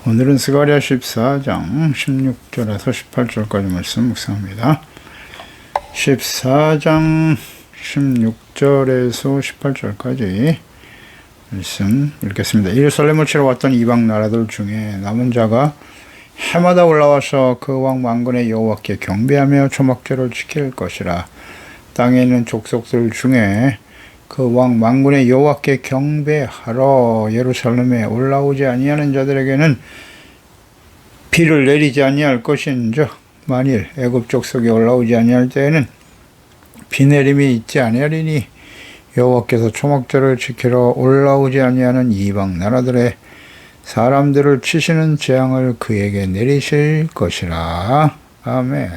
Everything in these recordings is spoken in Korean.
오늘은 스가랴 14장 16절에서 18절까지 말씀 묵상합니다. 14장 16절에서 18절까지 말씀 읽겠습니다. 예루살렘을 치러 왔던 이방 나라들 중에 남은 자가 해마다 올라와서 그 왕 만군의 여호와께 경배하며 초막절을 지킬 것이라. 땅에 있는 족속들 중에 그 왕 만군의 여호와께 경배하러 예루살렘에 올라오지 아니하는 자들에게는 비를 내리지 아니할 것인즉 만일 애굽 족속에 올라오지 아니할 때에는 비 내림이 있지 아니하리니 여호와께서 초막절을 지키러 올라오지 아니하는 이방 나라들의 사람들을 치시는 재앙을 그에게 내리실 것이라. 아멘.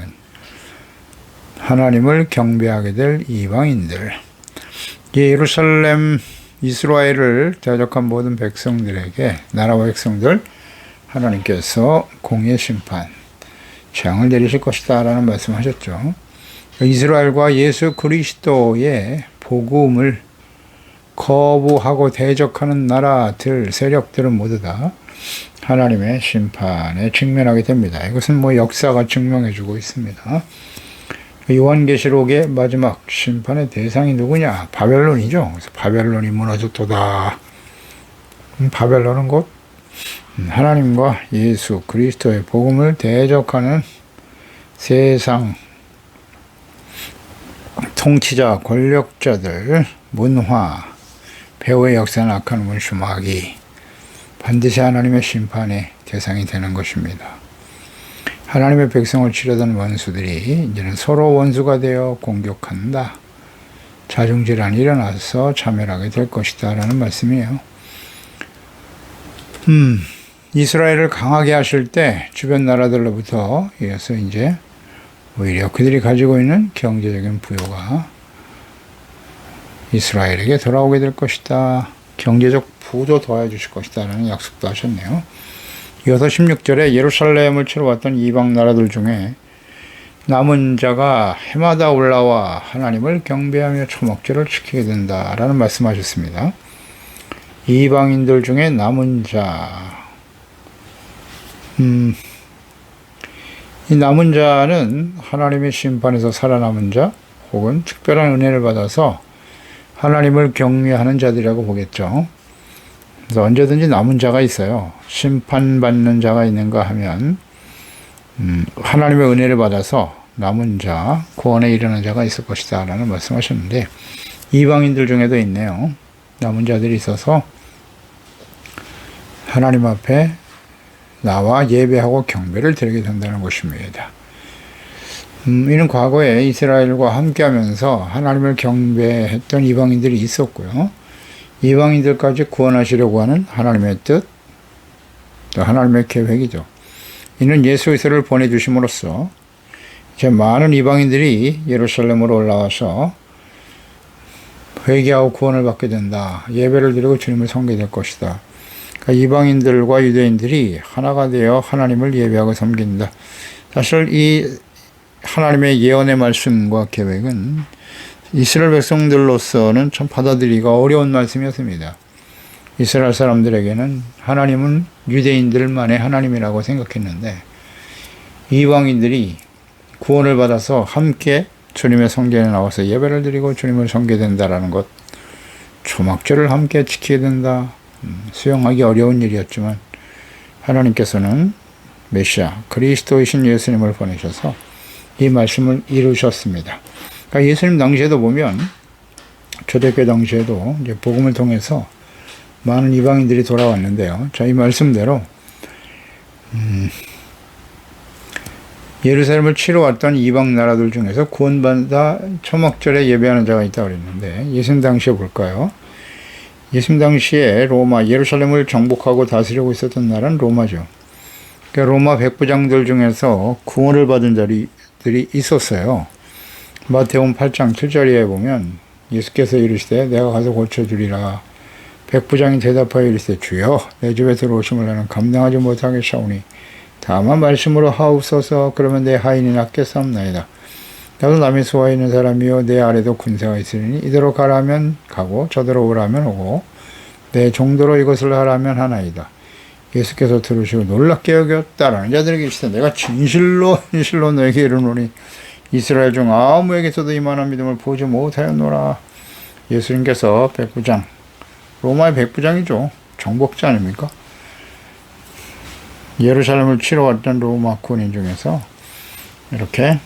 하나님을 경배하게 될 이방인들. 예루살렘 이스라엘을 대적한 모든 백성들에게, 나라와 백성들, 하나님께서 공의 심판, 재앙을 내리실 것이다 라는 말씀하셨죠. 이스라엘과 예수 그리스도의 복음을 거부하고 대적하는 나라들, 세력들은 모두 다 하나님의 심판에 직면하게 됩니다. 이것은 역사가 증명해주고 있습니다. 요한계시록의 마지막 심판의 대상이 누구냐? 바벨론이죠. 그래서 바벨론이 무너졌도다. 바벨론은 곧 하나님과 예수 그리스도의 복음을 대적하는 세상 통치자, 권력자들, 문화, 배후의 역사는 악한 원수 마귀, 반드시 하나님의 심판의 대상이 되는 것입니다. 하나님의 백성을 치려던 원수들이 이제는 서로 원수가 되어 공격한다. 자중질환이 일어나서 자멸하게 될 것이다 라는 말씀이에요. 이스라엘을 강하게 하실 때 주변 나라들로부터 이어서 이제 오히려 그들이 가지고 있는 경제적인 부요가 이스라엘에게 돌아오게 될 것이다. 경제적 부도 더해 주실 것이다 라는 약속도 하셨네요. 이어서 16절에 예루살렘을 치러 왔던 이방 나라들 중에 남은 자가 해마다 올라와 하나님을 경배하며 초막절을 지키게 된다라는 말씀하셨습니다. 이방인들 중에 남은 자, 이 남은 자는 하나님의 심판에서 살아남은 자 혹은 특별한 은혜를 받아서 하나님을 경외하는 자들이라고 보겠죠. 그래서 언제든지 남은 자가 있어요. 심판받는 자가 있는가 하면 하나님의 은혜를 받아서 남은 자, 구원에 이르는 자가 있을 것이다 라는 말씀하셨는데 이방인들 중에도 있네요. 남은 자들이 있어서 하나님 앞에 나와 예배하고 경배를 드리게 된다는 것입니다. 이는 과거에 이스라엘과 함께하면서 하나님을 경배했던 이방인들이 있었고요. 이방인들까지 구원하시려고 하는 하나님의 뜻, 또 하나님의 계획이죠. 이는 예수 그리스도를 보내주심으로써 이제 많은 이방인들이 예루살렘으로 올라와서 회개하고 구원을 받게 된다. 예배를 드리고 주님을 섬기게 될 것이다. 그러니까 이방인들과 유대인들이 하나가 되어 하나님을 예배하고 섬긴다. 사실 이 하나님의 예언의 말씀과 계획은 이스라엘 백성들로서는 참 받아들이기가 어려운 말씀이었습니다. 이스라엘 사람들에게는 하나님은 유대인들만의 하나님이라고 생각했는데 이방인들이 구원을 받아서 함께 주님의 성전에 나와서 예배를 드리고 주님을 섬기게 된다라는 것, 초막절을 함께 지키게 된다. 수용하기 어려운 일이었지만 하나님께서는 메시아 그리스도이신 예수님을 보내셔서 이 말씀을 이루셨습니다. 그러니까 예수님 당시에도 보면 초대교회 당시에도 이제 복음을 통해서 많은 이방인들이 돌아왔는데요. 자, 이 말씀대로 예루살렘을 치러 왔던 이방 나라들 중에서 구원받아 초막절에 예배하는 자가 있다고 그랬는데 예수님 당시에 볼까요? 예수님 당시에 로마, 예루살렘을 정복하고 다스리고 있었던 나라는 로마죠. 그러니까 로마 백부장들 중에서 구원을 받은 자들이 있었어요. 마태복음 8장 7절에 보면 예수께서 이르시되 내가 가서 고쳐주리라. 백부장이 대답하여 이르시되 주여 내 집에 들어오심을 나는 감당하지 못하겠사오니 다만 말씀으로 하옵소서. 그러면 내 하인이 낫겠사옵나이다. 나도 남의 수하에 있는 사람이요 내 아래도 군사가 있으니 이대로 가라면 가고 저대로 오라면 오고 내 정도로 이것을 하라면 하나이다. 예수께서 들으시고 놀랍게 여겼다라는 자들이 계시다. 내가 진실로 너에게 이르노니 이스라엘 중 아무에게서도 이만한 믿음을 보지 못하였노라. 예수님께서 백부장, 로마의 백부장이죠. 정복자 아닙니까? 예루살렘을 치러 왔던 로마 군인 중에서 이렇게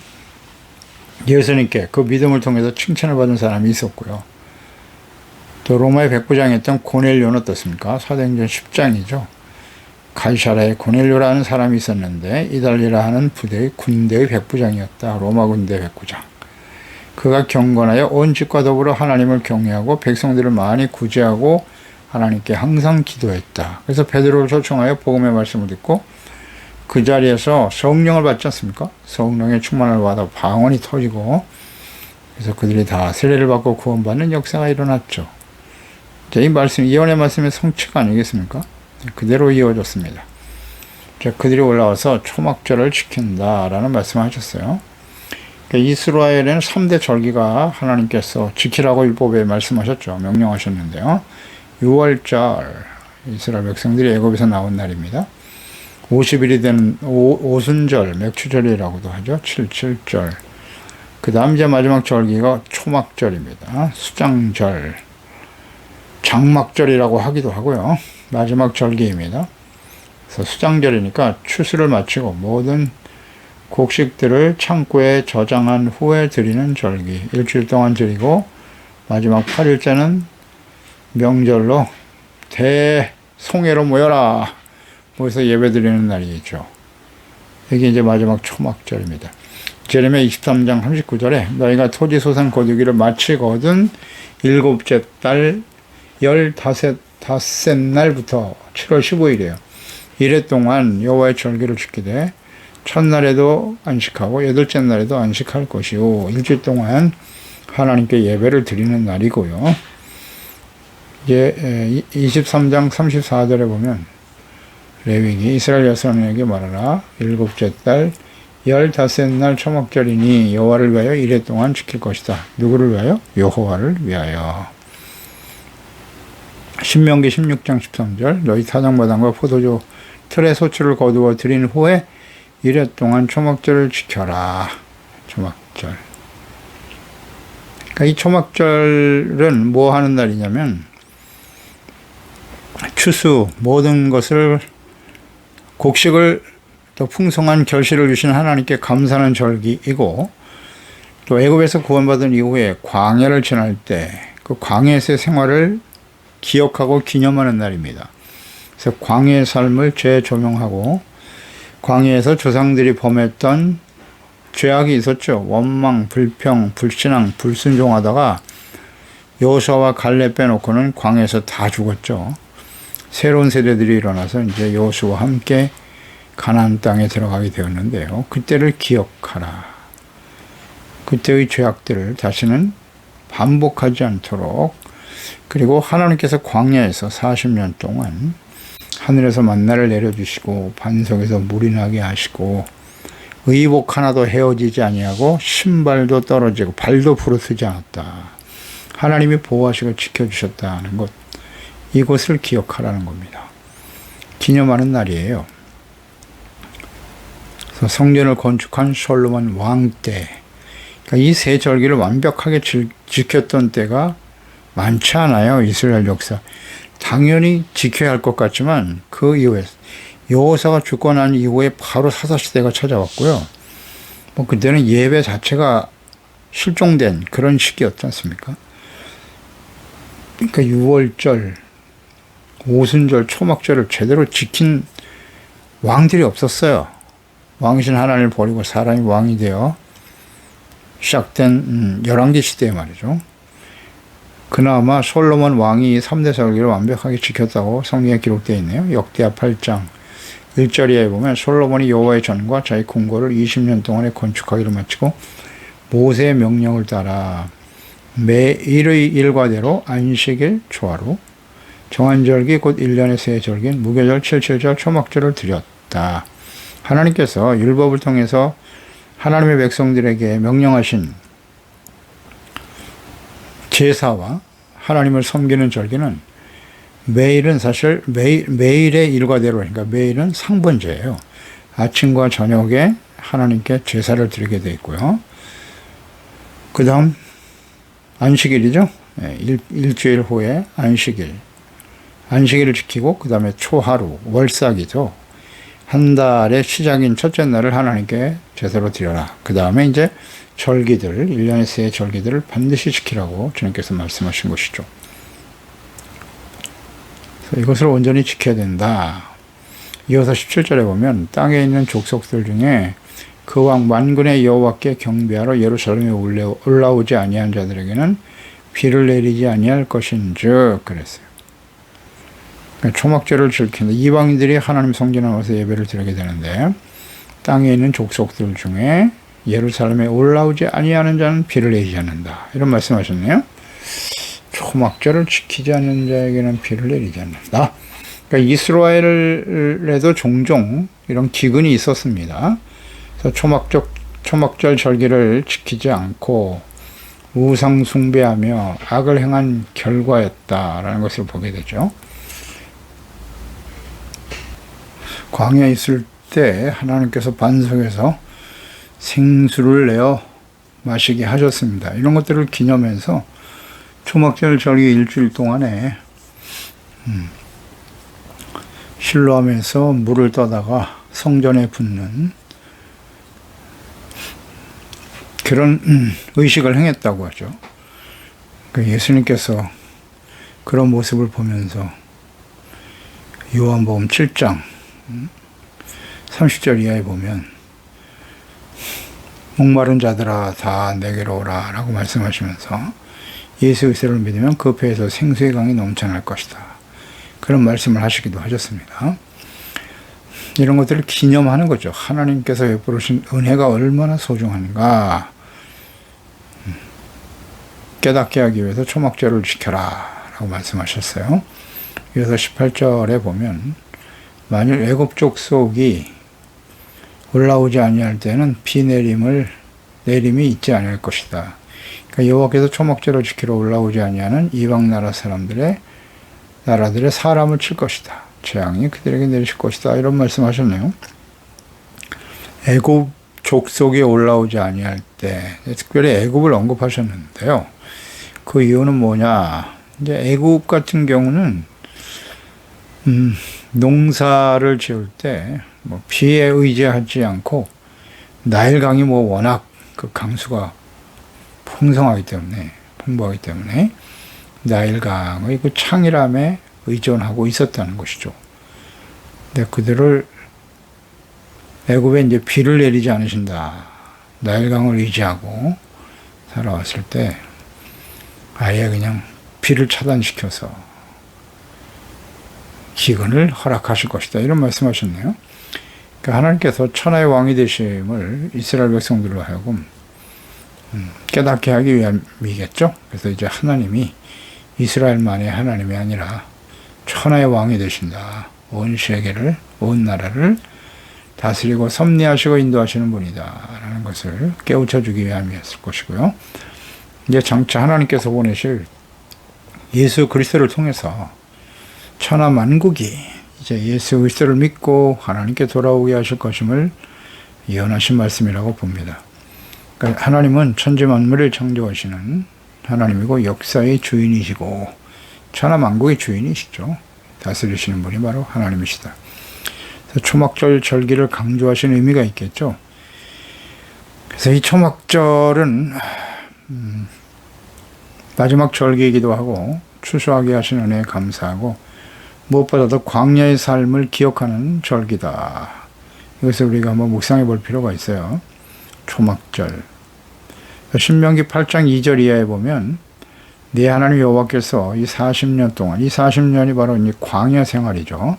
예수님께 그 믿음을 통해서 칭찬을 받은 사람이 있었고요. 또 로마의 백부장이었던 고넬료는 어떻습니까? 사도행전 10장이죠. 가이사라에 고넬료라는 사람이 있었는데 이달리라 하는 부대의 군대의 백부장이었다. 로마 군대 백부장. 그가 경건하여 온 집과 더불어 하나님을 경외하고 백성들을 많이 구제하고 하나님께 항상 기도했다. 그래서 베드로를 초청하여 복음의 말씀을 듣고 그 자리에서 성령을 받지 않습니까? 성령의 충만을 받아 방언이 터지고 그래서 그들이 다 세례를 받고 구원받는 역사가 일어났죠. 이 말씀, 예언의 말씀의 성취가 아니겠습니까? 그대로 이어졌습니다. 그들이 올라와서 초막절을 지킨다라는 말씀을 하셨어요. 이스라엘에는 3대 절기가 하나님께서 지키라고 율법에 말씀하셨죠. 명령하셨는데요. 6월절, 이스라엘 백성들이 애굽에서 나온 날입니다. 50일이 되는 오순절, 맥추절이라고도 하죠. 77절. 그 다음 이제 마지막 절기가 초막절입니다. 수장절, 장막절이라고 하기도 하고요. 마지막 절기입니다. 그래서 수장절이니까 추수를 마치고 모든 곡식들을 창고에 저장한 후에 드리는 절기. 일주일 동안 드리고 마지막 8일째는 명절로 대송회로 모여라. 모여서 예배 드리는 날이죠. 이게 이제 마지막 초막절입니다. 제레미야 23장 39절에 너희가 토지 소산 거두기를 마치거든 일곱째 달 15날부터 7월 15일이에요. 이래 동안 여호와의 절기를 지키되 첫날에도 안식하고 여덟째 날에도 안식할 것이요. 일주일 동안 하나님께 예배를 드리는 날이고요. 이제 23장 34절에 보면 레위기 이스라엘 여선에게 말하라. 일곱째 달 15날 초막절이니 여호와를 위하여 이래 동안 지킬 것이다. 누구를 위하여? 여호와를 위하여. 신명기 16장 13절 너희 타작마당과 포도주 틀에 소출을 거두어 드린 후에 이래 동안 초막절을 지켜라. 초막절. 그러니까 이 초막절은 뭐 하는 날이냐면 추수 모든 것을 곡식을 또 풍성한 결실을 주신 하나님께 감사하는 절기이고 또 애굽에서 구원받은 이후에 광야를 지날 때 그 광야에서의 생활을 기억하고 기념하는 날입니다. 그래서 광야의 삶을 재조명하고 광야에서 조상들이 범했던 죄악이 있었죠. 원망, 불평, 불신앙, 불순종하다가 여호수아와 갈렙 빼놓고는 광야에서 다 죽었죠. 새로운 세대들이 일어나서 이제 여호수아와 함께 가나안 땅에 들어가게 되었는데요. 그때를 기억하라. 그때의 죄악들을 다시는 반복하지 않도록 그리고 하나님께서 광야에서 40년 동안 하늘에서 만나를 내려주시고 반석에서 물이 나게 하시고 의복 하나도 헤어지지 아니하고 신발도 떨어지고 발도 부르트지 않았다. 하나님이 보호하시고 지켜주셨다는 것. 이것을 기억하라는 겁니다. 기념하는 날이에요. 그래서 성전을 건축한 솔로몬 왕 때, 그러니까 이 세 절기를 완벽하게 지켰던 때가 많지 않아요. 이스라엘 역사. 당연히 지켜야 할 것 같지만 그 이후에 여호사가 죽고 난 이후에 바로 사사시대가 찾아왔고요. 뭐 그때는 예배 자체가 실종된 그런 시기였지 않습니까? 그러니까 6월절, 오순절, 초막절을 제대로 지킨 왕들이 없었어요. 왕이신 하나님을 버리고 사람이 왕이 되어 시작된 열왕기 시대에 말이죠. 그나마 솔로몬 왕이 3대 절기를 완벽하게 지켰다고 성경에 기록되어 있네요. 역대하 8장 1절에 보면 솔로몬이 여호와의 전과 자기 궁궐을 20년 동안에 건축하기를 마치고 모세의 명령을 따라 매일의 일과대로 안식일 초하루 정한 절기 곧 1년의 세 절기인 무교절, 칠칠절, 초막절을 드렸다. 하나님께서 율법을 통해서 하나님의 백성들에게 명령하신 제사와 하나님을 섬기는 절기는 매일은 사실 매일의 일과대로, 그러니까 매일은 상번제예요. 아침과 저녁에 하나님께 제사를 드리게 돼 있고요. 그 다음 안식일이죠. 일주일 후에 안식일을 지키고 그 다음에 초하루, 월삭이죠. 한 달의 시작인 첫째 날을 하나님께 제사로 드려라. 그 다음에 이제 절기들, 1년의 새 절기들을 반드시 지키라고 주님께서 말씀하신 것이죠. 이것을 온전히 지켜야 된다. 이어서 17절에 보면 땅에 있는 족속들 중에 그 왕 만군의 여호와께 경배하러 예루살렘에 올라오지 아니한 자들에게는 비를 내리지 아니할 것인즉 그랬어요. 그러니까 초막절을 지킨다. 이방인들이 하나님 성전에 와서 예배를 드리게 되는데 땅에 있는 족속들 중에 예루살렘에 올라오지 아니하는 자는 비를 내리지 않는다. 이런 말씀하셨네요. 초막절을 지키지 않는 자에게는 비를 내리지 않는다. 그러니까 이스라엘에도 종종 이런 기근이 있었습니다. 그래서 초막절 절기를 지키지 않고 우상 숭배하며 악을 행한 결과였다라는 것을 보게 되죠. 광야에 있을 때 하나님께서 반석에서 생수를 내어 마시게 하셨습니다. 이런 것들을 기념해서 초막절 절기 일주일 동안에 실로암에서 물을 떠다가 성전에 붓는 그런 의식을 행했다고 하죠. 예수님께서 그런 모습을 보면서 요한복음 7장 30절 이하에 보면 목마른 자들아 다 내게로 오라 라고 말씀하시면서 예수 그리스도를 믿으면 그 배에서 생수의 강이 넘쳐날 것이다. 그런 말씀을 하시기도 하셨습니다. 이런 것들을 기념하는 거죠. 하나님께서 베푸신 은혜가 얼마나 소중한가 깨닫게 하기 위해서 초막절을 지켜라 라고 말씀하셨어요. 그래서 18절에 보면 만일 애굽 족속이 올라오지 아니할 때는 비 내림이 있지 않을 것이다. 그러니까 여호와께서 초막절을 지키러 올라오지 아니하는 이방 나라들의 사람을 칠 것이다. 재앙이 그들에게 내리실 것이다. 이런 말씀하셨네요. 애굽 족속이 올라오지 아니할 때 특별히 애굽을 언급하셨는데요. 그 이유는 뭐냐? 이제 애굽 같은 경우는 농사를 지을 때 뭐 비에 의지하지 않고 나일강이 뭐 워낙 그 강수가 풍부하기 때문에 나일강의 그 창이람에 의존하고 있었다는 것이죠. 근데 그들을 애굽에 이제 비를 내리지 않으신다. 나일강을 의지하고 살아왔을 때 아예 그냥 비를 차단시켜서 기근을 허락하실 것이다. 이런 말씀하셨네요. 그러니까 하나님께서 천하의 왕이 되심을 이스라엘 백성들로 하여금 깨닫게 하기 위함이겠죠. 그래서 이제 하나님이 이스라엘만의 하나님이 아니라 천하의 왕이 되신다. 온 세계를, 온 나라를 다스리고 섭리하시고 인도하시는 분이다. 라는 것을 깨우쳐 주기 위함이었을 것이고요. 이제 장차 하나님께서 보내실 예수 그리스도를 통해서 천하 만국이 이제 예수 그리스도를 믿고 하나님께 돌아오게 하실 것임을 예언하신 말씀이라고 봅니다. 그러니까 하나님은 천지 만물을 창조하시는 하나님이고 역사의 주인이시고 천하 만국의 주인이시죠. 다스리시는 분이 바로 하나님이시다. 그래서 초막절 절기를 강조하시는 의미가 있겠죠. 그래서 이 초막절은 마지막 절기이기도 하고 추수하게 하신 은혜에 감사하고 무엇보다도 광야의 삶을 기억하는 절기다. 이것을 우리가 한번 묵상해 볼 필요가 있어요. 초막절. 신명기 8장 2절 이하에 보면 네 하나님 여호와께서 이 40년 동안, 이 40년이 바로 이 광야 생활이죠.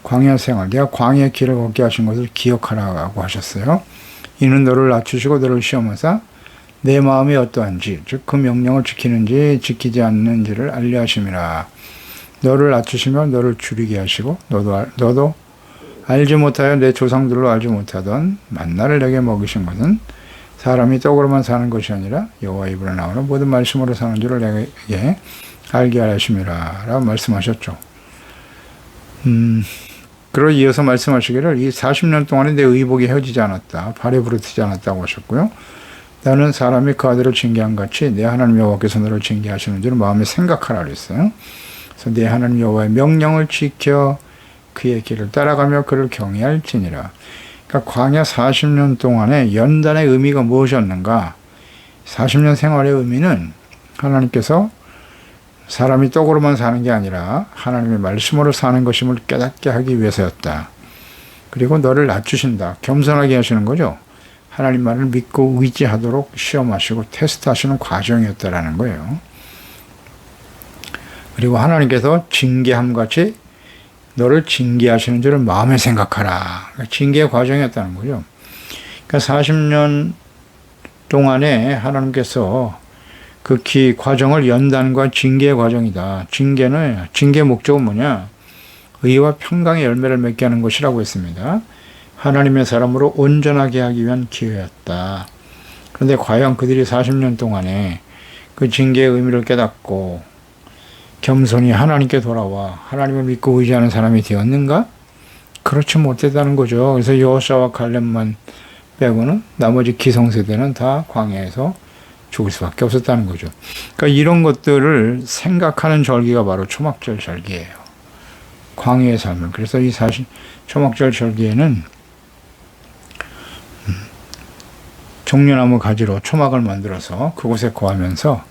광야 생활. 내가 광야의 길을 걷게 하신 것을 기억하라고 하셨어요. 이는 너를 낮추시고 너를 시험하사 내 마음이 어떠한지, 즉 그 명령을 지키는지 지키지 않는지를 알려 하심이라. 너를 낮추시며 너를 줄이게 하시고 너도 알지 못하여 내 조상들로 알지 못하던 만나를 내게 먹이신 것은 사람이 떡으로만 사는 것이 아니라 여호와 입으로 나오는 모든 말씀으로 사는 줄을 내게 알게 하심이라 라고 말씀하셨죠. 그러 이어서 말씀하시기를 이 40년 동안에 내 의복이 헤어지지 않았다. 발에 부르트지 않았다고 하셨고요. 나는 사람이 그 아들을 징계한 같이 내 하나님 여호와께서 너를 징계하시는 줄 마음에 생각하라 그랬어요. 그래서 내 하나님 여호와의 명령을 지켜 그의 길을 따라가며 그를 경외할지니라. 그러니까 광야 40년 동안의 연단의 의미가 무엇이었는가? 40년 생활의 의미는 하나님께서 사람이 떡으로만 사는 게 아니라 하나님의 말씀으로 사는 것임을 깨닫게 하기 위해서였다. 그리고 너를 낮추신다. 겸손하게 하시는 거죠. 하나님 말을 믿고 의지하도록 시험하시고 테스트하시는 과정이었다라는 거예요. 그리고 하나님께서 징계함같이 너를 징계하시는 줄을 마음에 생각하라. 징계의 과정이었다는 거죠. 그러니까 40년 동안에 하나님께서 그 과정을 연단과 징계의 과정이다. 징계의 목적은 뭐냐? 의와 평강의 열매를 맺게 하는 것이라고 했습니다. 하나님의 사람으로 온전하게 하기 위한 기회였다. 그런데 과연 그들이 40년 동안에 그 징계의 의미를 깨닫고 겸손히 하나님께 돌아와 하나님을 믿고 의지하는 사람이 되었는가? 그렇지 못했다는 거죠. 그래서 여호수아와 갈렙만 빼고는 나머지 기성세대는 다 광야에서 죽을 수밖에 없었다는 거죠. 그러니까 이런 것들을 생각하는 절기가 바로 초막절 절기예요. 광야의 삶을. 그래서 이 초막절 절기에는 종려나무 가지로 초막을 만들어서 그곳에 거하면서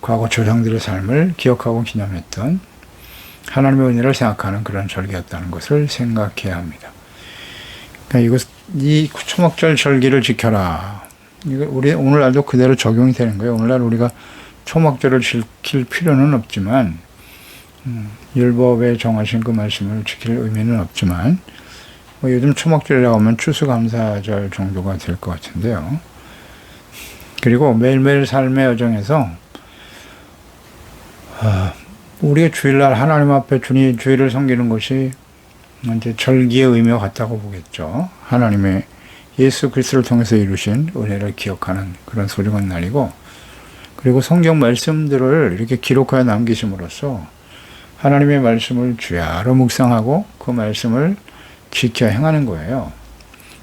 과거 조상들의 삶을 기억하고 기념했던 하나님의 은혜를 생각하는 그런 절기였다는 것을 생각해야 합니다. 그러니까 이 초막절 절기를 지켜라. 이거 우리 오늘날도 그대로 적용이 되는 거예요. 오늘날 우리가 초막절을 지킬 필요는 없지만 율법에 정하신 그 말씀을 지킬 의미는 없지만 요즘 초막절이라고 하면 추수감사절 정도가 될 것 같은데요. 그리고 매일매일 삶의 여정에서 우리가 주일날 하나님 앞에 주일을 섬기는 것이 이제 절기의 의미와 같다고 보겠죠. 하나님의 예수 그리스도를 통해서 이루신 은혜를 기억하는 그런 소중한 날이고, 그리고 성경 말씀들을 이렇게 기록하여 남기심으로써 하나님의 말씀을 주야로 묵상하고 그 말씀을 지켜 행하는 거예요.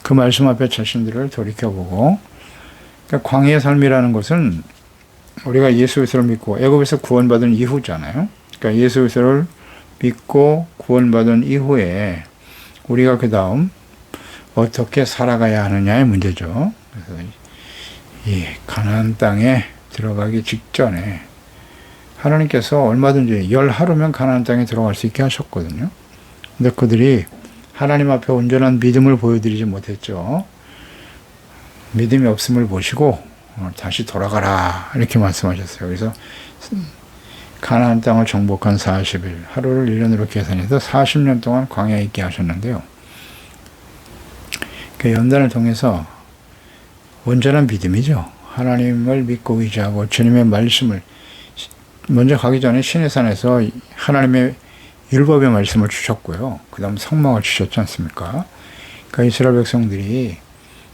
그 말씀 앞에 자신들을 돌이켜보고, 그러니까 광야의 삶이라는 것은 우리가 예수 그리스도를 믿고 애굽에서 구원받은 이후잖아요. 그러니까 예수 그리스도를 믿고 구원받은 이후에 우리가 그 다음 어떻게 살아가야 하느냐의 문제죠. 그래서 이 가나안 땅에 들어가기 직전에 하나님께서 얼마든지 10하루면 가나안 땅에 들어갈 수 있게 하셨거든요. 근데 그들이 하나님 앞에 온전한 믿음을 보여드리지 못했죠. 믿음이 없음을 보시고 다시 돌아가라 이렇게 말씀하셨어요. 그래서 가나안 땅을 정복한 40일, 하루를 1년으로 계산해서 40년 동안 광야에 있게 하셨는데요. 그 연단을 통해서 온전한 믿음이죠. 하나님을 믿고 의지하고 주님의 말씀을, 먼저 가기 전에 시내산에서 하나님의 율법의 말씀을 주셨고요. 그 다음 성막을 주셨지 않습니까? 그러니까 이스라엘 백성들이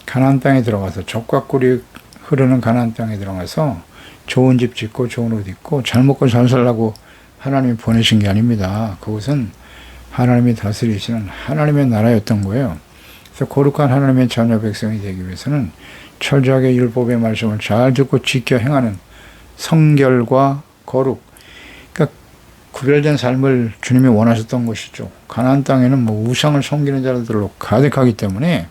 가나안 땅에 들어가서 젖과 꿀이 흐르는 가나안 땅에 들어가서 좋은 집 짓고 좋은 옷 입고 잘 먹고 잘 살라고 하나님이 보내신 게 아닙니다. 그것은 하나님이 다스리시는 하나님의 나라였던 거예요. 그래서 거룩한 하나님의 자녀 백성이 되기 위해서는 철저하게 율법의 말씀을 잘 듣고 지켜 행하는 성결과 거룩, 그러니까 구별된 삶을 주님이 원하셨던 것이죠. 가나안 땅에는 뭐 우상을 섬기는 자들로 가득하기 때문에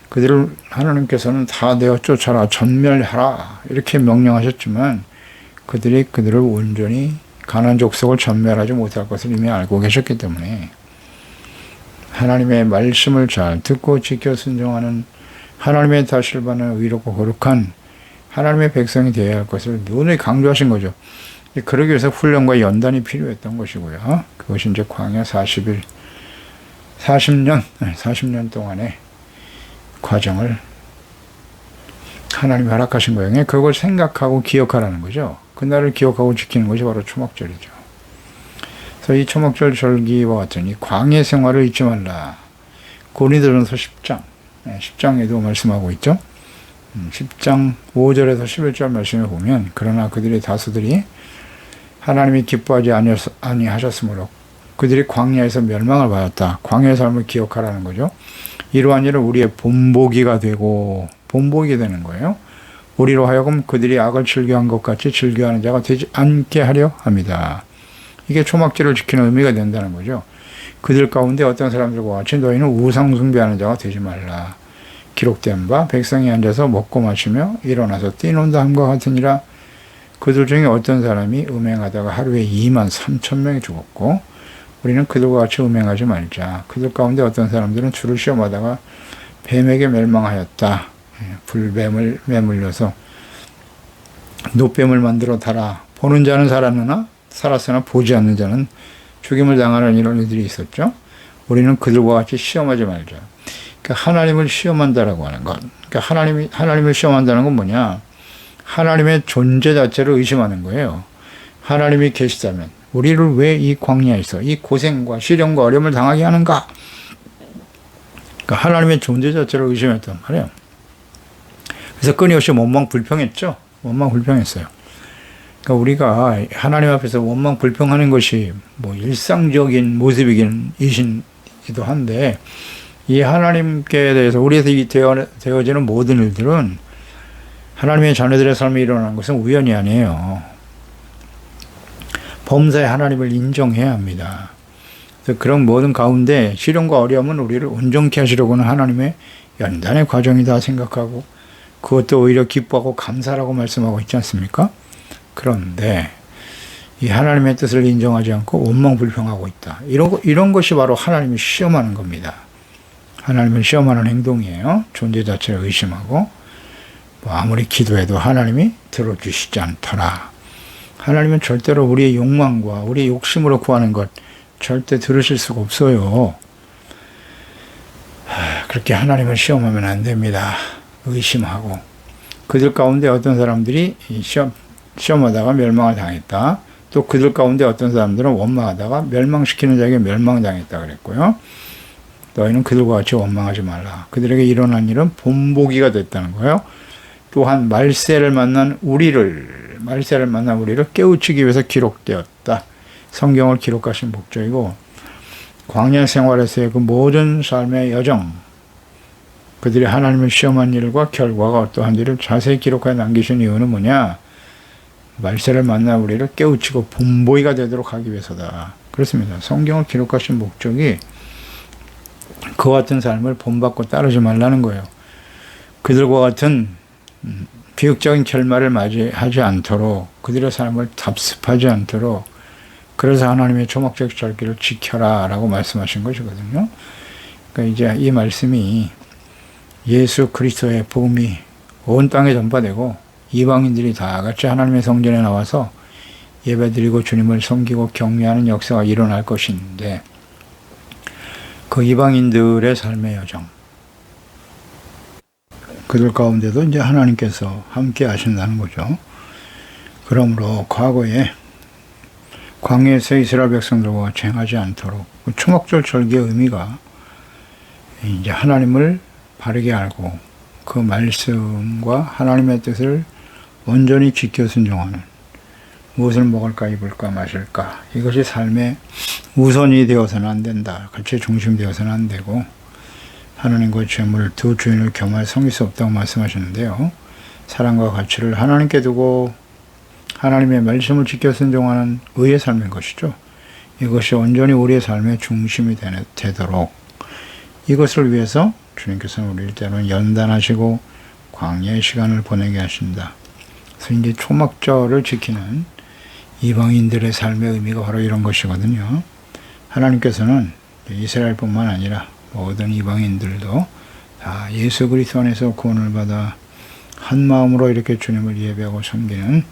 그들을 하나님께서는 다 내어 쫓아라, 전멸하라 이렇게 명령하셨지만 그들을 온전히 가나안 족속을 전멸하지 못할 것을 이미 알고 계셨기 때문에 하나님의 말씀을 잘 듣고 지켜 순종하는 하나님의 다시를 받는 의롭고 거룩한 하나님의 백성이 되어야 할 것을 누누이 강조하신 거죠. 그러기 위해서 훈련과 연단이 필요했던 것이고요. 그것이 이제 광야 40년 동안의 과정을 하나님이 허락하신 거예요. 그걸 생각하고 기억하라는 거죠. 그날을 기억하고 지키는 것이 바로 초막절이죠. 그래서 이 초막절 절기와 같은 이 광야 생활을 잊지 말라. 고린도전서 10장에도 말씀하고 있죠. 10장 5절에서 11절 말씀에 보면 그러나 그들의 다수들이 하나님이 기뻐하지 아니하셨으므로 그들이 광야에서 멸망을 받았다. 광야의 삶을 기억하라는 거죠. 이러한 일은 우리의 본보기가 되고 본보기 되는 거예요. 우리로 하여금 그들이 악을 즐겨한 것 같이 즐겨하는 자가 되지 않게 하려 합니다. 이게 초막절을 지키는 의미가 된다는 거죠. 그들 가운데 어떤 사람들과 같이 너희는 우상 숭배하는 자가 되지 말라. 기록된 바 백성이 앉아서 먹고 마시며 일어나서 뛰논다 함과 같으니라. 그들 중에 어떤 사람이 음행하다가 하루에 2만 3천 명이 죽었고 우리는 그들과 같이 음행하지 말자. 그들 가운데 어떤 사람들은 주를 시험하다가 뱀에게 멸망하였다. 불뱀을 매물려서 노뱀을 만들어 달아 보는 자는 살았으나 보지 않는 자는 죽임을 당하는 이런 일들이 있었죠. 우리는 그들과 같이 시험하지 말자. 그러니까 하나님을 시험한다라고 하는 것. 그러니까 하나님을 시험한다는 건 뭐냐? 하나님의 존재 자체를 의심하는 거예요. 하나님이 계시다면 우리를 왜 이 광야에서 이 고생과 시련과 어려움을 당하게 하는가? 그러니까 하나님의 존재 자체를 의심했단 말이에요. 그래서 끊임없이 원망불평했죠. 원망불평했어요. 그러니까 우리가 하나님 앞에서 원망불평하는 것이 뭐 일상적인 모습이기도 한데 이 하나님께 대해서 우리에서 되어지는 모든 일들은 하나님의 자녀들의 삶에 일어나는 것은 우연이 아니에요. 범사에 하나님을 인정해야 합니다. 그래서 그런 모든 가운데 시련과 어려움은 우리를 온전케 하시려고 하는 하나님의 연단의 과정이다 생각하고 그것도 오히려 기뻐하고 감사라고 말씀하고 있지 않습니까? 그런데 이 하나님의 뜻을 인정하지 않고 원망불평하고 있다. 이런 것이 바로 하나님을 시험하는 겁니다. 하나님을 시험하는 행동이에요. 존재 자체를 의심하고 아무리 기도해도 하나님이 들어주시지 않더라. 하나님은 절대로 우리의 욕망과 우리의 욕심으로 구하는 것 절대 들으실 수가 없어요. 그렇게 하나님을 시험하면 안 됩니다. 의심하고 그들 가운데 어떤 사람들이 시험하다가 멸망을 당했다. 또 그들 가운데 어떤 사람들은 원망하다가 멸망시키는 자에게 멸망당했다 그랬고요. 너희는 그들과 같이 원망하지 말라. 그들에게 일어난 일은 본보기가 됐다는 거예요. 또한 말세를 만난 우리를 깨우치기 위해서 기록되었다. 성경을 기록하신 목적이고 광야 생활에서의 그 모든 삶의 여정, 그들이 하나님을 시험한 일과 결과가 어떠한지를 자세히 기록하여 남기신 이유는 뭐냐? 말세를 만나 우리를 깨우치고 본보기가 되도록 하기 위해서다. 그렇습니다. 성경을 기록하신 목적이 그와 같은 삶을 본받고 따르지 말라는 거예요. 그들과 같은 비극적인 결말을 맞이하지 않도록 그들의 삶을 답습하지 않도록 그래서 하나님의 초막절 절기를 지켜라 라고 말씀하신 것이거든요. 그러니까 이제 이 말씀이 예수 그리스도의 복음이 온 땅에 전파되고 이방인들이 다 같이 하나님의 성전에 나와서 예배드리고 주님을 섬기고 경외하는 역사가 일어날 것인데 그 이방인들의 삶의 여정 그들 가운데도 이제 하나님께서 함께 하신다는 거죠. 그러므로 과거에 광야에서 이스라엘 백성들과 쟁하지 않도록 초막절 절기의 의미가 이제 하나님을 바르게 알고 그 말씀과 하나님의 뜻을 온전히 지켜 순종하는 무엇을 먹을까 입을까 마실까 이것이 삶의 우선이 되어서는 안 된다. 같이 중심되어서는 안 되고 하나님과 죄물 두 주인을 겸할 섬길 수 없다고 말씀하셨는데요. 사랑과 가치를 하나님께 두고 하나님의 말씀을 지켜 순종하는 의의 삶인 것이죠. 이것이 온전히 우리의 삶의 중심이 되도록 이것을 위해서 주님께서는 우리를 때로는 연단하시고 광야의 시간을 보내게 하신다. 그래서 이제 초막절을 지키는 이방인들의 삶의 의미가 바로 이런 것이거든요. 하나님께서는 이스라엘뿐만 아니라 모든 이방인들도 다 예수 그리스도 안에서 구원을 받아 한 마음으로 이렇게 주님을 예배하고 섬기는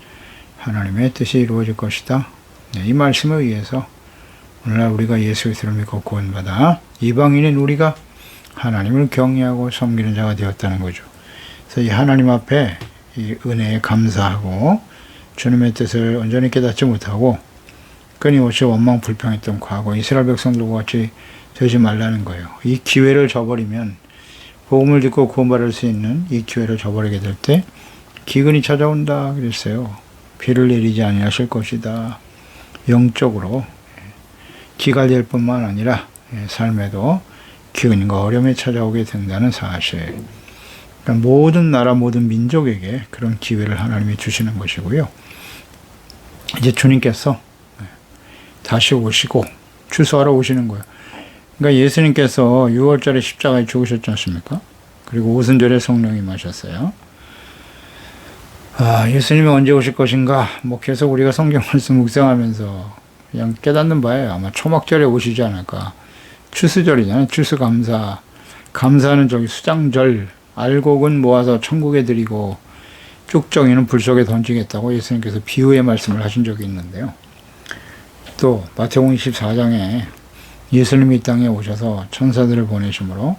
하나님의 뜻이 이루어질 것이다. 이 말씀에 의해서 오늘날 우리가 예수 그리스도를 믿고 구원받아 이방인인 우리가 하나님을 경외하고 섬기는 자가 되었다는 거죠. 그래서 이 하나님 앞에 이 은혜에 감사하고 주님의 뜻을 온전히 깨닫지 못하고 끊임없이 원망불평했던 과거 이스라엘 백성들과 같이 되지 말라는 거예요. 이 기회를 저버리면 복음을 듣고 구원받을 수 있는 이 기회를 저버리게 될 때 기근이 찾아온다 그랬어요. 비를 내리지 아니하실 것이다. 영적으로 기갈될 뿐만 아니라 삶에도 기근과 어려움이 찾아오게 된다는 사실. 그러니까 모든 나라 모든 민족에게 그런 기회를 하나님이 주시는 것이고요. 이제 주님께서 다시 오시고 추수하러 오시는 거예요. 그러니까 예수님께서 6월절에 십자가에 죽으셨지 않습니까? 그리고 오순절에 성령이 임하셨어요. 예수님이 언제 오실 것인가? 계속 우리가 성경 말씀 묵상하면서 그냥 깨닫는 바예요. 아마 초막절에 오시지 않을까. 추수절이잖아요. 추수감사. 감사는 수장절. 알곡은 모아서 천국에 드리고 쭉정이는 불 속에 던지겠다고 예수님께서 비유의 말씀을 하신 적이 있는데요. 또 마태복음 24장에 예수님이 이 땅에 오셔서 천사들을 보내심으로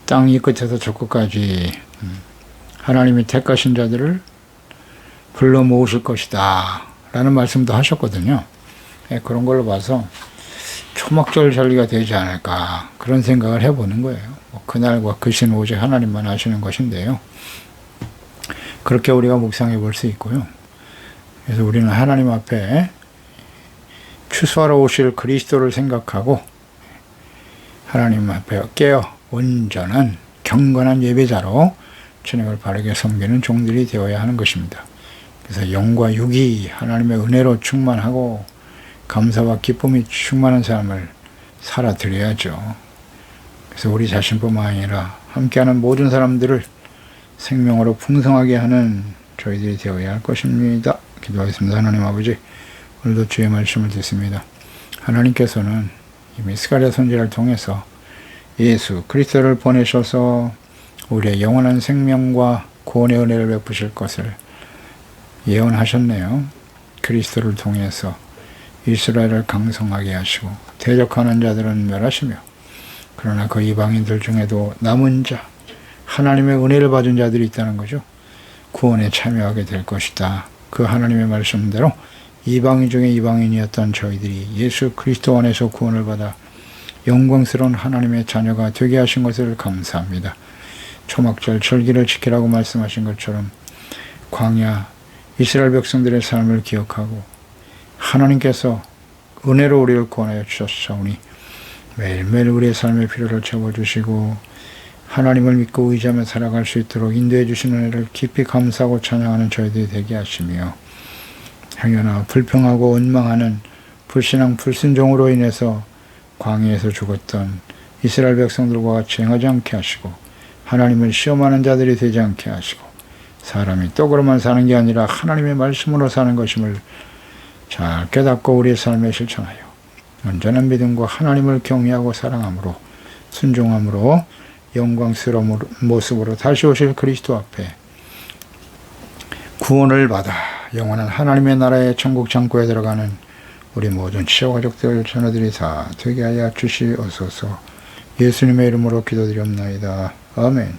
땅 이 끝에서 저 끝까지 하나님이 택하신 자들을 불러 모으실 것이다 라는 말씀도 하셨거든요. 그런 걸로 봐서 초막절 절기가 되지 않을까 그런 생각을 해보는 거예요. 그날과 그 시는 오직 하나님만 아시는 것인데요. 그렇게 우리가 묵상해 볼 수 있고요. 그래서 우리는 하나님 앞에 추수하러 오실 그리스도를 생각하고 하나님 앞에 깨어 온전한 경건한 예배자로 주님을 바르게 섬기는 종들이 되어야 하는 것입니다. 그래서 영과 육이 하나님의 은혜로 충만하고 감사와 기쁨이 충만한 삶을 살아드려야죠. 그래서 우리 자신뿐만 아니라 함께하는 모든 사람들을 생명으로 풍성하게 하는 저희들이 되어야 할 것입니다. 기도하겠습니다. 하나님 아버지, 오늘도 주의 말씀을 듣습니다. 하나님께서는 이미 스가랴 선지자를 통해서 예수 그리스도를 보내셔서 우리의 영원한 생명과 구원의 은혜를 베푸실 것을 예언하셨네요. 그리스도를 통해서 이스라엘을 강성하게 하시고 대적하는 자들은 멸하시며 그러나 그 이방인들 중에도 남은 자, 하나님의 은혜를 받은 자들이 있다는 거죠. 구원에 참여하게 될 것이다. 그 하나님의 말씀대로 이방인 중에 이방인이었던 저희들이 예수 그리스도 안에서 구원을 받아 영광스러운 하나님의 자녀가 되게 하신 것을 감사합니다. 초막절 절기를 지키라고 말씀하신 것처럼 광야 이스라엘 백성들의 삶을 기억하고 하나님께서 은혜로 우리를 구원하여 주셨사오니 매일매일 우리의 삶의 필요를 채워주시고 하나님을 믿고 의지하며 살아갈 수 있도록 인도해 주시는 은혜를 깊이 감사하고 찬양하는 저희들이 되게 하시며 행여나 불평하고 원망하는 불신앙 불순종으로 인해서 광야에서 죽었던 이스라엘 백성들과 같이 행하지 않게 하시고 하나님을 시험하는 자들이 되지 않게 하시고 사람이 떡으로만 사는 게 아니라 하나님의 말씀으로 사는 것임을 잘 깨닫고 우리의 삶에 실천하여 온전한 믿음과 하나님을 경외하고 사랑함으로 순종함으로 영광스러운 모습으로 다시 오실 그리스도 앞에 구원을 받아 영원한 하나님의 나라의 천국 창고에 들어가는 우리 모든 치와 가족들 자녀들이 다 되게 하여 주시옵소서. 예수님의 이름으로 기도드리옵나이다. 아멘.